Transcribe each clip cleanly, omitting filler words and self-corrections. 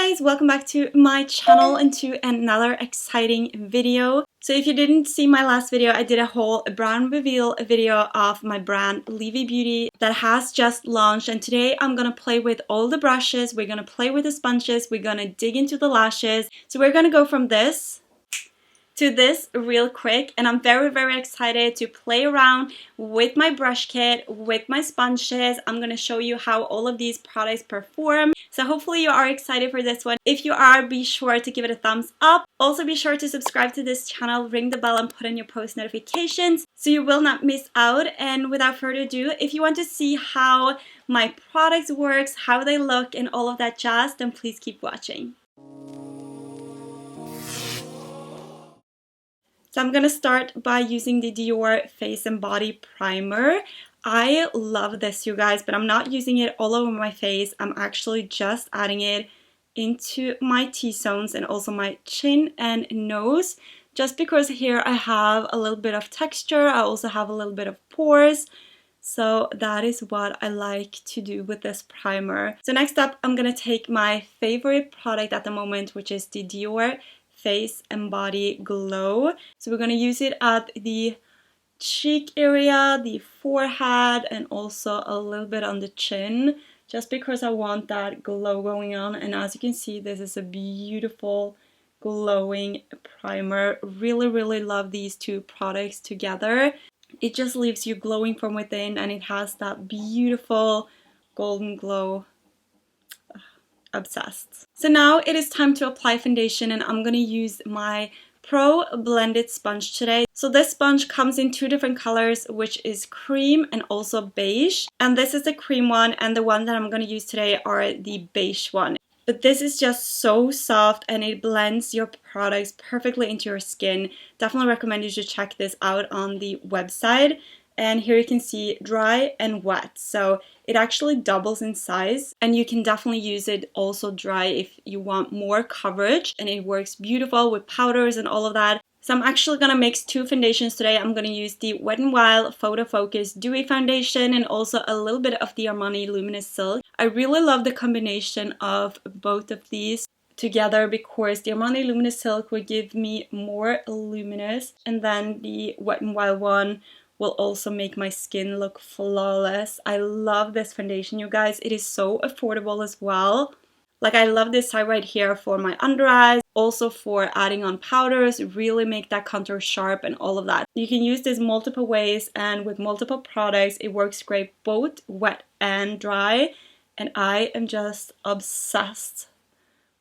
guys, welcome back to my channel and to another exciting video. So if you didn't see my last video, I did a whole brand reveal video of my brand LIVI Beauty that has just launched, and today I'm gonna play with all the brushes, we're gonna play with the sponges, we're gonna dig into the lashes. So we're gonna go from this to this real quick, and I'm very excited to play around with my brush kit, with my sponges. I'm gonna show you how all of these products perform. So hopefully you are excited for this one. If you are, be sure to give it a thumbs up. Also be sure to subscribe to this channel, ring the bell and put on your post notifications so you will not miss out. And without further ado, if you want to see how my products works, how they look and all of that jazz, then please keep watching. So I'm gonna start by using the Dior Face and Body Primer. I love this, you guys, but I'm not using it all over my face. I'm actually just adding it into my T-zones and also my chin and nose, just because here I have a little bit of texture. I also have a little bit of pores. So that is what I like to do with this primer. So next up, I'm gonna take my favorite product at the moment, which is the Dior Face and Body Glow. So we're going to use it at the cheek area, the forehead, and also a little bit on the chin, just because I want that glow going on. And as you can see, this is a beautiful glowing primer. Really love these two products together. It just leaves you glowing from within, and it has that beautiful golden glow. Obsessed. So now it is time to apply foundation, and I'm gonna use my Pro Blended Sponge today. So this sponge comes in two different colors, which is cream and also beige. And this is the cream one, and the one that I'm gonna use today are the beige one. But this is just so soft and it blends your products perfectly into your skin. Definitely recommend you should check this out on the website. And here you can see dry and wet, so it actually doubles in size, and you can definitely use it also dry if you want more coverage, and it works beautiful with powders and all of that. So I'm actually gonna mix two foundations today. I'm gonna use the Wet n Wild Photo Focus Dewy Foundation and also a little bit of the Armani Luminous Silk. I really love the combination of both of these together because the Armani Luminous Silk will give me more luminous, and then the Wet n Wild one will also make my skin look flawless. I love this foundation, you guys. It is so affordable as well. Like, I love this side right here for my under eyes, also for adding on powders, really make that contour sharp and all of that. You can use this multiple ways, and with multiple products, it works great both wet and dry. And I am just obsessed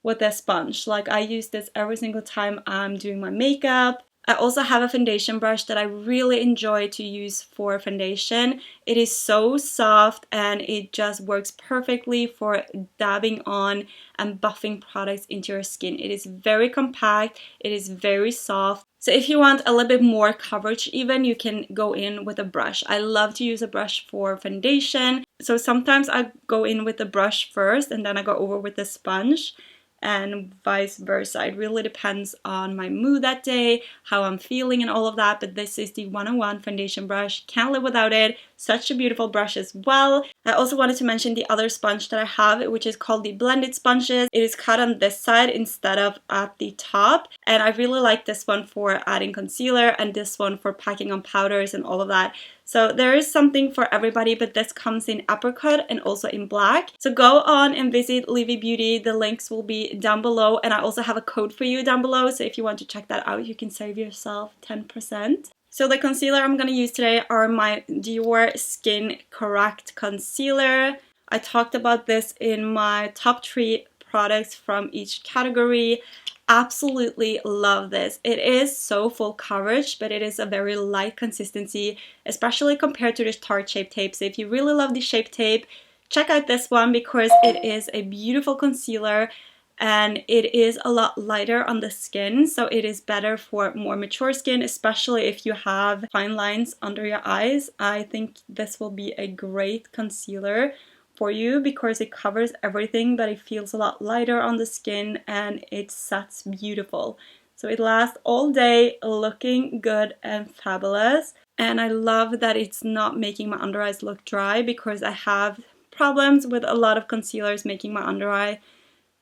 with this sponge. Like, I use this every single time I'm doing my makeup. I also have a foundation brush that I really enjoy to use for foundation. It is so soft and it just works perfectly for dabbing on and buffing products into your skin. It is very compact, it is very soft. So if you want a little bit more coverage even, you can go in with a brush. I love to use a brush for foundation. So sometimes I go in with the brush first and then I go over with the sponge, and vice versa. It really depends on my mood that day, how I'm feeling and all of that, but this is the 101 foundation brush. Can't live without it. Such a beautiful brush as well. I also wanted to mention the other sponge that I have, which is called the Blended Sponges. It is cut on this side instead of at the top, and I really like this one for adding concealer and this one for packing on powders and all of that. So there is something for everybody, but this comes in apricot and also in black. So go on and visit LIVI Beauty. The links will be down below, and I also have a code for you down below. So if you want to check that out, you can save yourself 10%. So the concealer I'm going to use today are my Dior Skin Correct Concealer. I talked about this in my top 3 products from each category. Absolutely love this. It is so full coverage, but it is a very light consistency, especially compared to the Tarte Shape Tape. So if you really love the Shape Tape, check out this one because it is a beautiful concealer and it is a lot lighter on the skin, so it is better for more mature skin, especially if you have fine lines under your eyes. I think this will be a great concealer for you because it covers everything, but it feels a lot lighter on the skin and it sets beautiful. So it lasts all day, looking good and fabulous. And I love that it's not making my under eyes look dry because I have problems with a lot of concealers making my under eye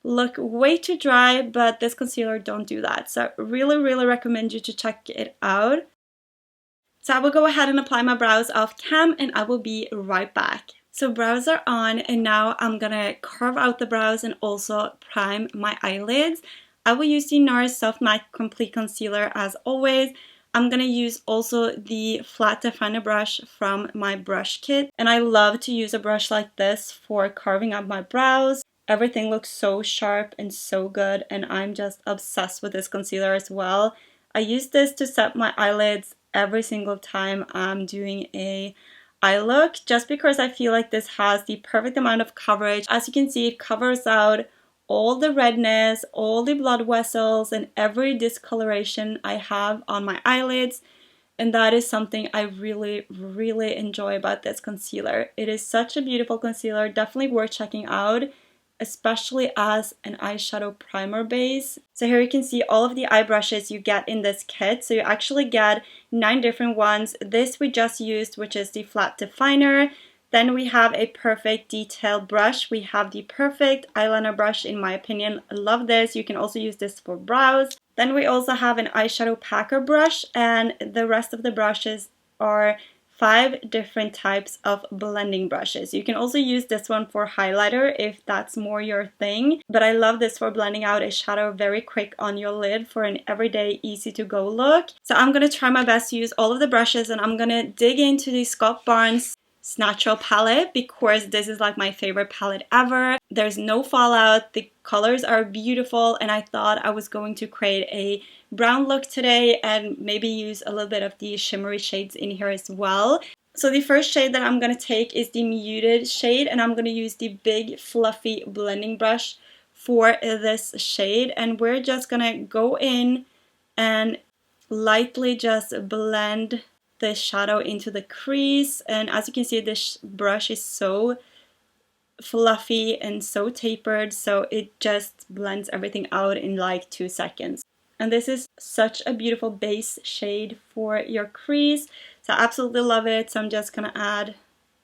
look way too dry, but this concealer don't do that. So I really recommend you to check it out. So I will go ahead and apply my brows off cam and I will be right back. So brows are on and now I'm gonna carve out the brows and also prime my eyelids. I will use the Nars Soft Matte Complete Concealer as always. I'm gonna use also the flat definer brush from my brush kit. And I love to use a brush like this for carving out my brows. Everything looks so sharp and so good and I'm just obsessed with this concealer as well. I use this to set my eyelids every single time I'm doing a eye look, just because I feel like this has the perfect amount of coverage. As you can see, it covers out all the redness, all the blood vessels, and every discoloration I have on my eyelids. And that is something I really enjoy about this concealer. It is such a beautiful concealer, definitely worth checking out, especially as an eyeshadow primer base. So here you can see all of the eye brushes you get in this kit. So you actually get 9 different ones. This we just used, which is the flat definer. Then we have a perfect detail brush. We have the perfect eyeliner brush, in my opinion. I love this. You can also use this for brows. Then we also have an eyeshadow packer brush, and the rest of the brushes are 5 different types of blending brushes. You can also use this one for highlighter if that's more your thing, but I love this for blending out a shadow very quick on your lid for an everyday easy to go look. So I'm gonna try my best to use all of the brushes and I'm gonna dig into the Scott Barnes Natural palette because this is like my favorite palette ever. There's no fallout, the colors are beautiful, and I thought I was going to create a brown look today and maybe use a little bit of the shimmery shades in here as well. So the first shade that I'm going to take is the muted shade, and I'm going to use the big fluffy blending brush for this shade, and we're just going to go in and lightly just blend the shadow into the crease. And as you can see, this brush is so fluffy and so tapered, so it just blends everything out in like 2 seconds. And this is such a beautiful base shade for your crease, so I absolutely love it. So I'm just gonna add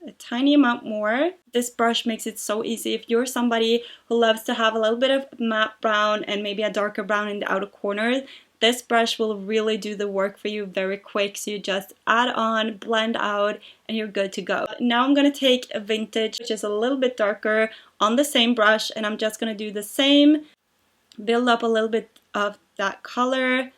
a tiny amount more. This brush makes it so easy. If you're somebody who loves to have a little bit of matte brown and maybe a darker brown in the outer corners, this brush will really do the work for you very quick. So you just add on, blend out, and you're good to go. Now I'm going to take a vintage, which is a little bit darker, on the same brush, and I'm just going to do the same, build up a little bit of that color.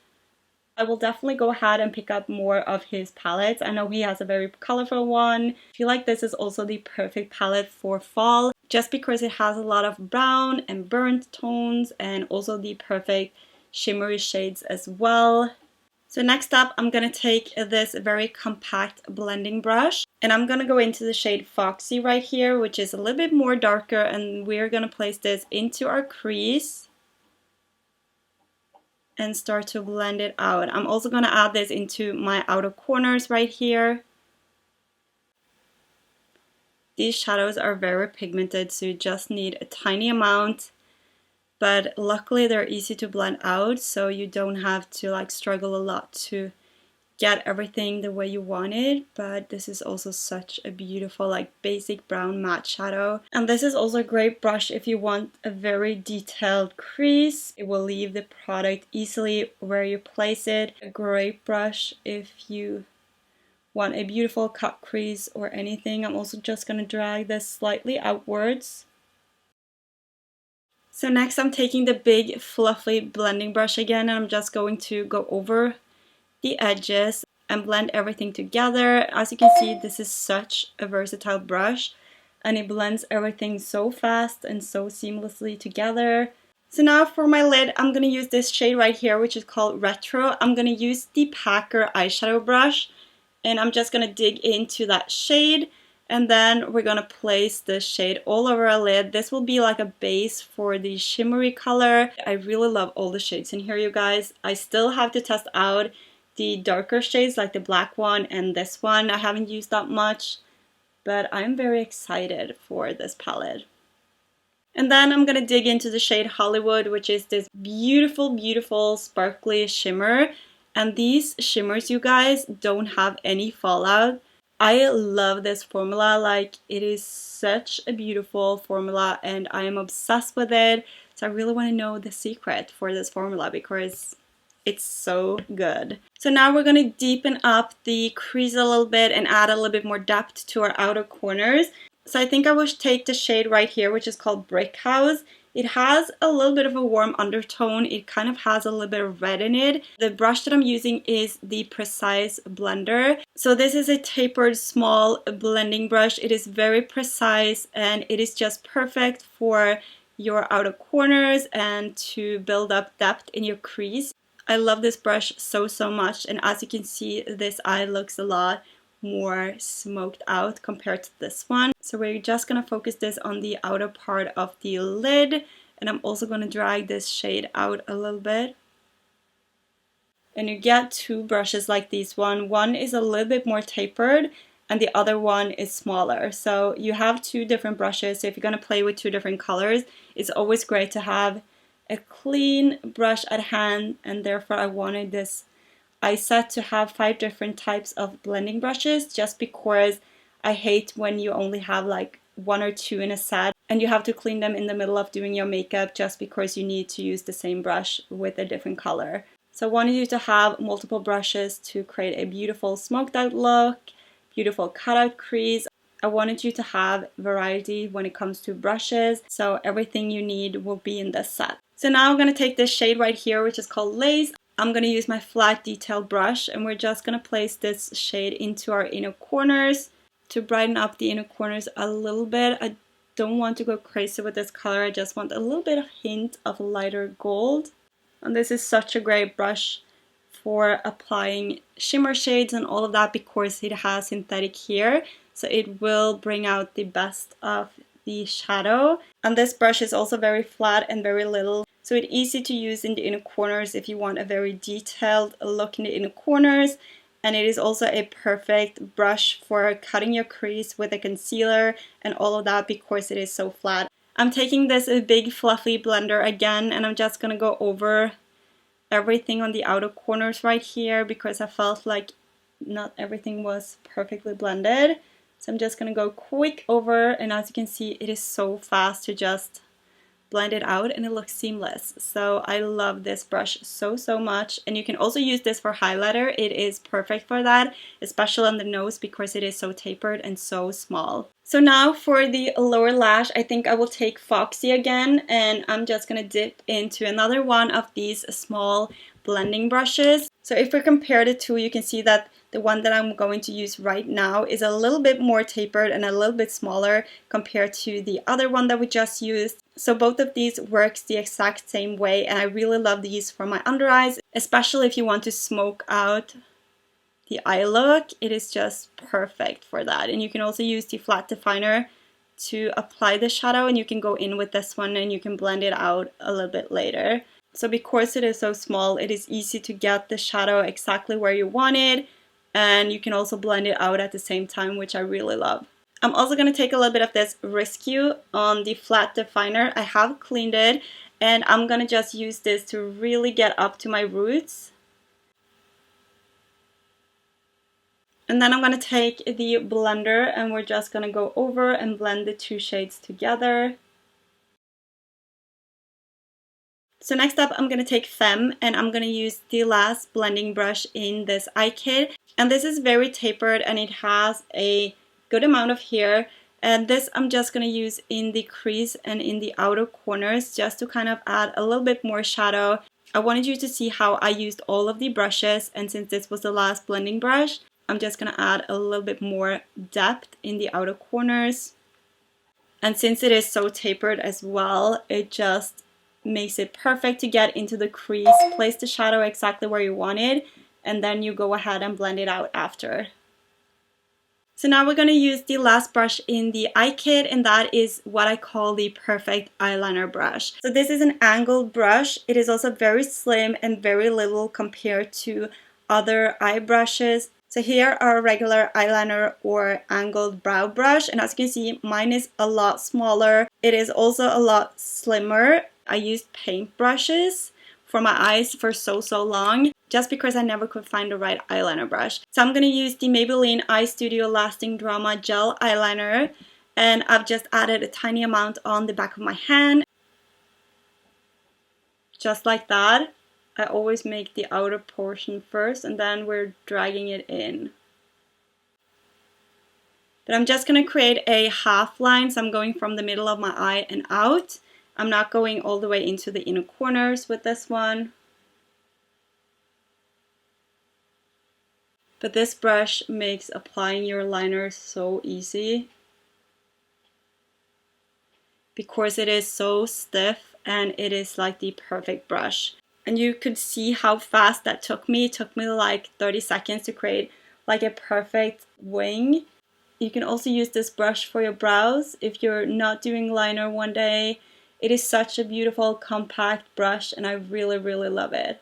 I will definitely go ahead and pick up more of his palettes. I know he has a very colorful one. I feel like this is also the perfect palette for fall, just because it has a lot of brown and burnt tones and also the perfect shimmery shades as well. So next up, I'm going to take this very compact blending brush and I'm going to go into the shade Foxy right here, which is a little bit more darker, and we're going to place this into our crease and start to blend it out. I'm also going to add this into my outer corners right here. These shadows are very pigmented, so you just need a tiny amount. But luckily they're easy to blend out, so you don't have to like struggle a lot to get everything the way you want it. But this is also such a beautiful like basic brown matte shadow. And this is also a great brush if you want a very detailed crease. It will leave the product easily where you place it. A great brush if you want a beautiful cut crease or anything. I'm also just going to drag this slightly outwards. So next I'm taking the big fluffy blending brush again, and I'm just going to go over the edges and blend everything together. As you can see, this is such a versatile brush and it blends everything so fast and so seamlessly together. So now for my lid, I'm going to use this shade right here, which is called Retro. I'm going to use the Packer eyeshadow brush and I'm just going to dig into that shade. And then we're going to place this shade all over our lid. This will be like a base for the shimmery color. I really love all the shades in here, you guys. I still have to test out the darker shades like the black one and this one. I haven't used that much, but I'm very excited for this palette. And then I'm going to dig into the shade Hollywood, which is this beautiful sparkly shimmer. And these shimmers, you guys, don't have any fallout. I love this formula. Like, it is such a beautiful formula and I am obsessed with it. So I really want to know the secret for this formula because it's so good. So now we're going to deepen up the crease a little bit and add a little bit more depth to our outer corners. So I think I will take the shade right here, which is called Brick House. It has a little bit of a warm undertone. It kind of has a little bit of red in it. The brush that I'm using is the Precise Blender. So this is a tapered small blending brush. It is very precise and it is just perfect for your outer corners and to build up depth in your crease. I love this brush so much, and as you can see, this eye looks a lot more smoked out compared to this one. So we're just gonna focus this on the outer part of the lid, and I'm also gonna drag this shade out a little bit. And you get two brushes like these one. One is a little bit more tapered and the other one is smaller. So you have two different brushes. So if you're gonna play with two different colors, it's always great to have a clean brush at hand, and therefore I wanted this eye set to have 5 different types of blending brushes, just because I hate when you only have like 1 or 2 in a set and you have to clean them in the middle of doing your makeup just because you need to use the same brush with a different color. So I wanted you to have multiple brushes to create a beautiful smoked out look, beautiful cutout crease. I wanted you to have variety when it comes to brushes, so everything you need will be in this set. So now I'm going to take this shade right here, which is called Lace. I'm going to use my flat detail brush, and we're just going to place this shade into our inner corners to brighten up the inner corners a little bit. I don't want to go crazy with this color. I just want a little bit of hint of lighter gold. And this is such a great brush for applying shimmer shades and all of that because it has synthetic here. So it will bring out the best of the shadow. And this brush is also very flat and very little. So it's easy to use in the inner corners if you want a very detailed look in the inner corners. And it is also a perfect brush for cutting your crease with a concealer and all of that because it is so flat. I'm taking this big fluffy blender again, and I'm just going to go over everything on the outer corners right here because I felt like not everything was perfectly blended. So I'm just going to go quick over, and as you can see, it is so fast to just blend it out and it looks seamless. So I love this brush so much, and you can also use this for highlighter. It is perfect for that, especially on the nose because it is so tapered and so small. So now for the lower lash, I think I will take Foxy again, and I'm just gonna dip into another one of these small blending brushes. So if we compare the two, you can see that the one that I'm going to use right now is a little bit more tapered and a little bit smaller compared to the other one that we just used. So both of these works the exact same way, and I really love these for my under eyes, especially if you want to smoke out the eye look. It is just perfect for that. And you can also use the flat definer to apply the shadow, and you can go in with this one and you can blend it out a little bit later. So because it is so small, it is easy to get the shadow exactly where you want it, and you can also blend it out at the same time, which I really love. I'm also going to take a little bit of this Rescue on the flat definer. I have cleaned it, and I'm going to just use this to really get up to my roots. And then I'm going to take the blender, and we're just going to go over and blend the two shades together. So next up, I'm going to take Femme, and I'm going to use the last blending brush in this eye kit. And this is very tapered, and it has a good amount of hair. And this I'm just going to use in the crease and in the outer corners just to kind of add a little bit more shadow. I wanted you to see how I used all of the brushes, and since this was the last blending brush, I'm just going to add a little bit more depth in the outer corners. And since it is so tapered as well, it just makes it perfect to get into the crease, place the shadow exactly where you want it, and then you go ahead and blend it out after. So now we're going to use the last brush in the eye kit, and that is what I call the perfect eyeliner brush. So this is an angled brush. It is also very slim and very little compared to other eye brushes. So here are a regular eyeliner or angled brow brush, and as you can see, mine is a lot smaller. It is also a lot slimmer. I used paint brushes for my eyes for so long, just because I never could find the right eyeliner brush. So I'm going to use the Maybelline Eye Studio Lasting Drama Gel Eyeliner, and I've just added a tiny amount on the back of my hand. just like that. I always make the outer portion first and then we're dragging it in. But I'm just going to create a half line, so I'm going from the middle of my eye and out. I'm not going all the way into the inner corners with this one. But this brush makes applying your liner so easy because it is so stiff and it is like the perfect brush. And you could see how fast that took me. It took me like 30 seconds to create like a perfect wing. You can also use this brush for your brows if you're not doing liner one day. It is such a beautiful compact brush and I really, really love it.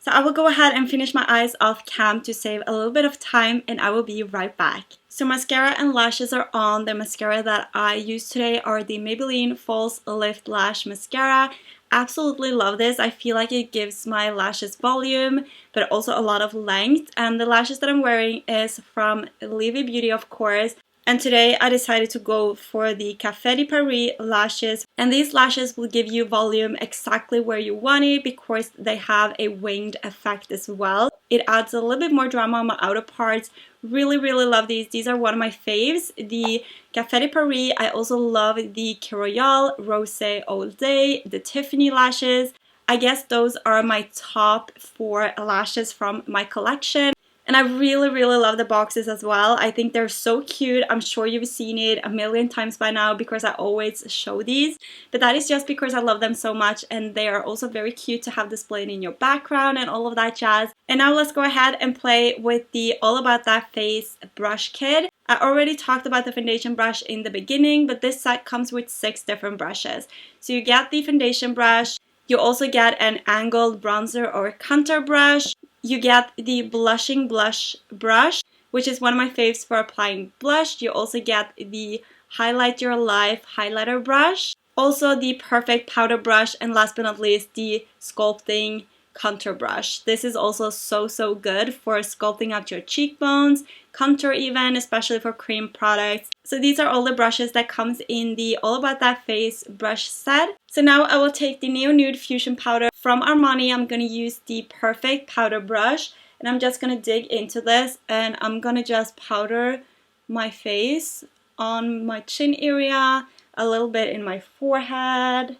So I will go ahead and finish my eyes off cam to save a little bit of time and I will be right back. So mascara and lashes are on. The mascara that I use today are the Maybelline False Lift Lash Mascara. Absolutely love this. I feel like it gives my lashes volume but also a lot of length, and the lashes that I'm wearing is from LIVI Beauty, of course. And today I decided to go for the Café de Paris lashes, and these lashes will give you volume exactly where you want it because they have a winged effect as well. It adds a little bit more drama on my outer parts. Really, really love these. These are one of my faves. The Café de Paris. I also love the Key Royale, Rosé All Day, the Tiffany lashes. I guess those are my top 4 lashes from my collection. And I really, really love the boxes as well. I think they're so cute. I'm sure you've seen it a million times by now because I always show these. But that is just because I love them so much, and they are also very cute to have displayed in your background and all of that jazz. And now let's go ahead and play with the All About That Face brush kit. I already talked about the foundation brush in the beginning, but this set comes with 6 different brushes. So you get the foundation brush. You also get an angled bronzer or contour brush. You get the blushing blush brush, which is one of my faves for applying blush. You also get the Highlight Your Life highlighter brush, also the perfect powder brush, and last but not least, the sculpting contour brush. This is also so good for sculpting out your cheekbones, contour even, especially for cream products. So these are all the brushes that comes in the All About That Face brush set. So now I will take the Neo Nude Fusion Powder from Armani. I'm going to use the perfect powder brush and I'm just going to dig into this and I'm going to just powder my face on my chin area, a little bit in my forehead.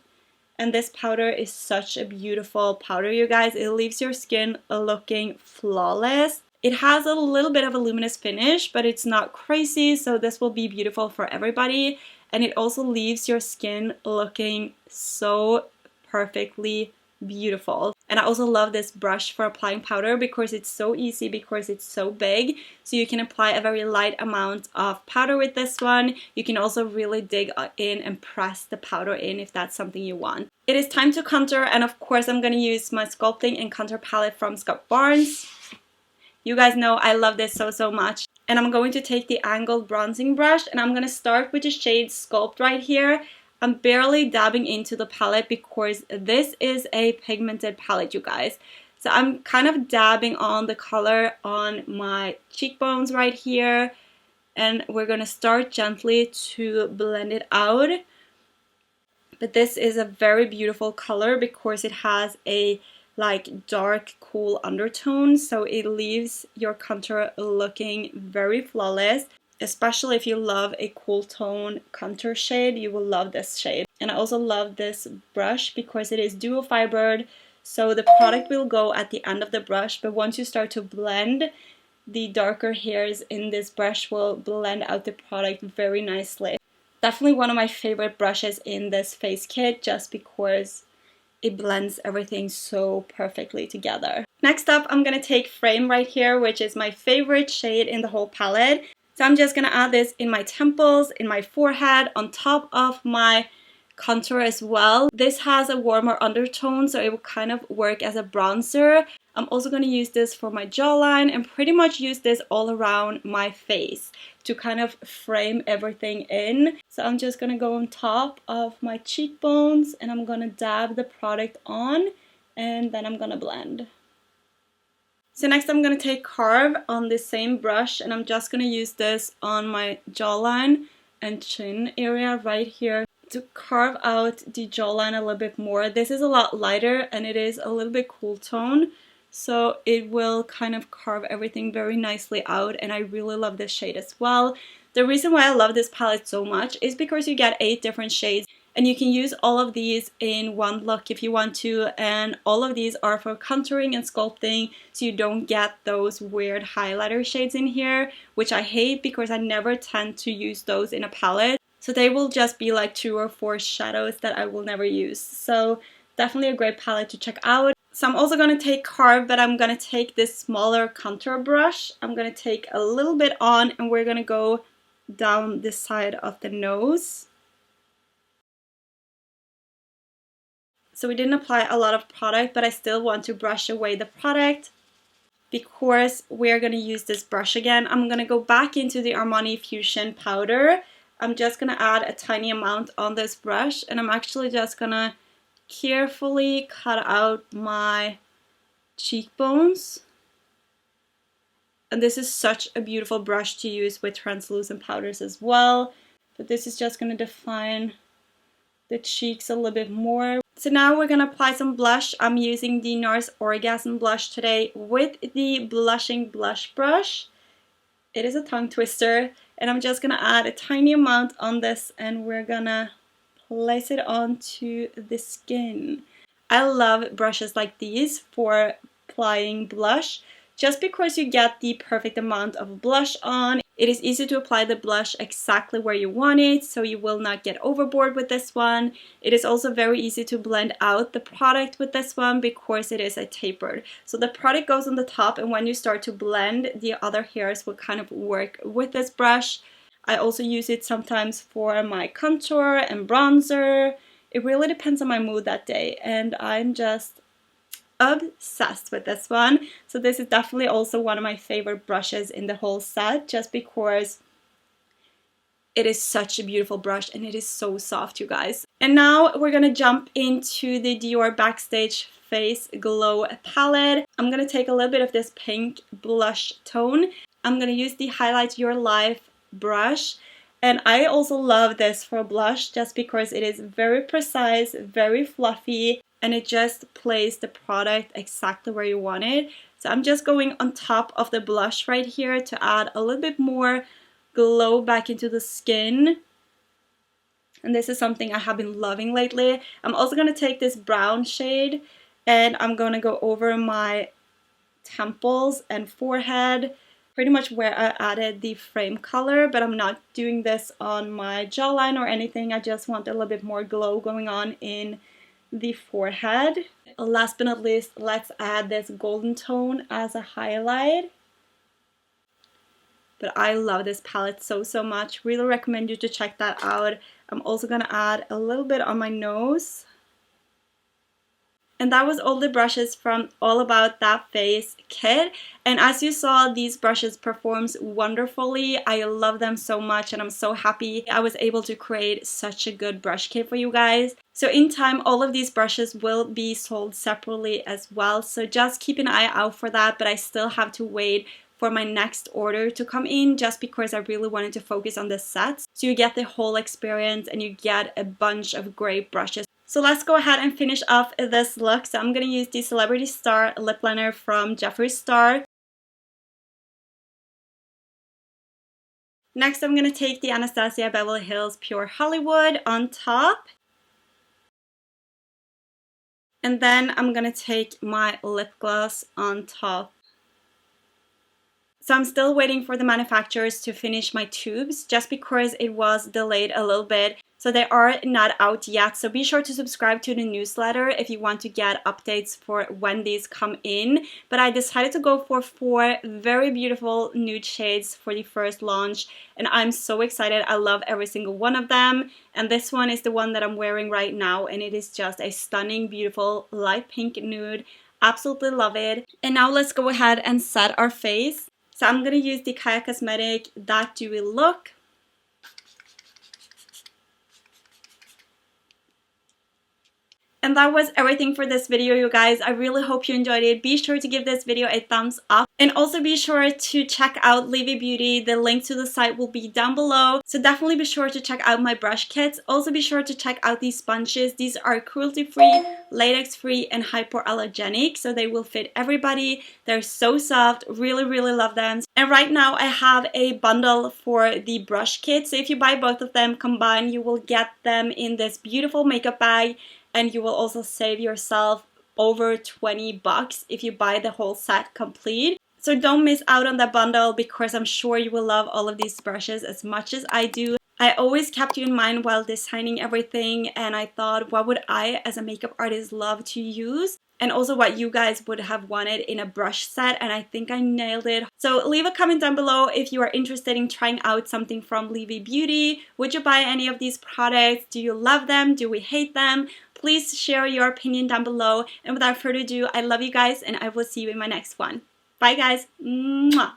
And this powder is such a beautiful powder, you guys. It leaves your skin looking flawless. It has a little bit of a luminous finish, but it's not crazy, so this will be beautiful for everybody. And it also leaves your skin looking so perfectly beautiful. And I also love this brush for applying powder because it's so easy, because it's so big. So you can apply a very light amount of powder with this one. You can also really dig in and press the powder in if that's something you want. It is time to contour, and of course I'm going to use my sculpting and contour palette from Scott Barnes. You guys know I love this so much. And I'm going to take the angled bronzing brush and I'm going to start with the shade Sculpt right here. I'm barely dabbing into the palette because this is a pigmented palette, you guys. So I'm kind of dabbing on the color on my cheekbones right here. And we're going to start gently to blend it out. But this is a very beautiful color because it has a like dark cool undertone, so it leaves your contour looking very flawless. Especially if you love a cool tone contour shade, you will love this shade. And I also love this brush because it is dual fibered, so the product will go at the end of the brush, but once you start to blend, the darker hairs in this brush will blend out the product very nicely. Definitely one of my favorite brushes in this face kit just because it blends everything so perfectly together. Next up, I'm going to take Frame right here, which is my favorite shade in the whole palette. So I'm just going to add this in my temples, in my forehead, on top of my contour as well. This has a warmer undertone, so it will kind of work as a bronzer. I'm also going to use this for my jawline and pretty much use this all around my face to kind of frame everything in. So I'm just going to go on top of my cheekbones and I'm going to dab the product on and then I'm going to blend. So next I'm going to take Carve on the same brush and I'm just going to use this on my jawline and chin area right here. to carve out the jawline a little bit more. This is a lot lighter and it is a little bit cool tone, so it will kind of carve everything very nicely out, and I really love this shade as well. The reason why I love this palette so much is because you get 8 different shades and you can use all of these in one look if you want to, and all of these are for contouring and sculpting, so you don't get those weird highlighter shades in here, which I hate because I never tend to use those in a palette. So they will just be like 2 or 4 shadows that I will never use. So definitely a great palette to check out. So I'm also going to take Carve, but I'm going to take this smaller contour brush. I'm going to take a little bit on and we're going to go down this side of the nose. So we didn't apply a lot of product, but I still want to brush away the product because we're going to use this brush again. I'm going to go back into the Armani Fusion powder. I'm just going to add a tiny amount on this brush, and I'm actually just going to carefully cut out my cheekbones. And this is such a beautiful brush to use with translucent powders as well. But this is just going to define the cheeks a little bit more. So now we're going to apply some blush. I'm using the Nars Orgasm blush today with the blushing blush brush. It is a tongue twister, and I'm just going to add a tiny amount on this and we're going to place it onto the skin. I love brushes like these for applying blush just because you get the perfect amount of blush on. It is easy to apply the blush exactly where you want it, so you will not get overboard with this one. It is also very easy to blend out the product with this one because it is a tapered. So the product goes on the top, and when you start to blend, the other hairs will kind of work with this brush. I also use it sometimes for my contour and bronzer. It really depends on my mood that day, and I'm just obsessed with this one. So this is definitely also one of my favorite brushes in the whole set, just because it is such a beautiful brush and it is so soft, you guys. And now we're gonna jump into the Dior Backstage Face Glow palette. I'm gonna take a little bit of this pink blush tone. I'm gonna use the Highlight Your Life brush, and I also love this for blush just because it is very precise, very fluffy, and it just plays the product exactly where you want it. So I'm just going on top of the blush right here to add a little bit more glow back into the skin. And this is something I have been loving lately. I'm also going to take this brown shade and I'm going to go over my temples and forehead, pretty much where I added the frame color, but I'm not doing this on my jawline or anything. I just want a little bit more glow going on in the forehead. Last but not least, let's add this golden tone as a highlight. But I love this palette so much. Really recommend you to check that out. I'm also gonna add a little bit on my nose. And that was all the brushes from All About That Face kit. And as you saw, these brushes performs wonderfully. I love them so much and I'm so happy I was able to create such a good brush kit for you guys. So in time, all of these brushes will be sold separately as well. So just keep an eye out for that, but I still have to wait for my next order to come in just because I really wanted to focus on the sets. So you get the whole experience and you get a bunch of great brushes. So let's go ahead and finish off this look. So I'm going to use the Celebrity Star lip liner from Jeffree Star. Next, I'm going to take the Anastasia Beverly Hills Pure Hollywood on top. And then I'm going to take my lip gloss on top. So I'm still waiting for the manufacturers to finish my tubes just because it was delayed a little bit. So they are not out yet. So be sure to subscribe to the newsletter if you want to get updates for when these come in. But I decided to go for 4 very beautiful nude shades for the first launch. And I'm so excited. I love every single one of them. And this one is the one that I'm wearing right now. And it is just a stunning, beautiful light pink nude. Absolutely love it. And now let's go ahead and set our face. So I'm going to use the Kaya Cosmetic That Dewy Look. And that was everything for this video, you guys. I really hope you enjoyed it. Be sure to give this video a thumbs up. And also be sure to check out LIVI Beauty. The link to the site will be down below. So definitely be sure to check out my brush kits. Also be sure to check out these sponges. These are cruelty-free, latex-free, and hypoallergenic. So they will fit everybody. They're so soft. Really, really love them. And right now I have a bundle for the brush kit. So if you buy both of them combined, you will get them in this beautiful makeup bag. And you will also save yourself over 20 bucks if you buy the whole set complete. So don't miss out on that bundle because I'm sure you will love all of these brushes as much as I do. I always kept you in mind while designing everything, and I thought, what would I as a makeup artist love to use? And also what you guys would have wanted in a brush set, and I think I nailed it. So leave a comment down below if you are interested in trying out something from LIVI Beauty. Would you buy any of these products? Do you love them? Do we hate them? Please share your opinion down below. And without further ado, I love you guys, and I will see you in my next one. Bye guys. Mwah.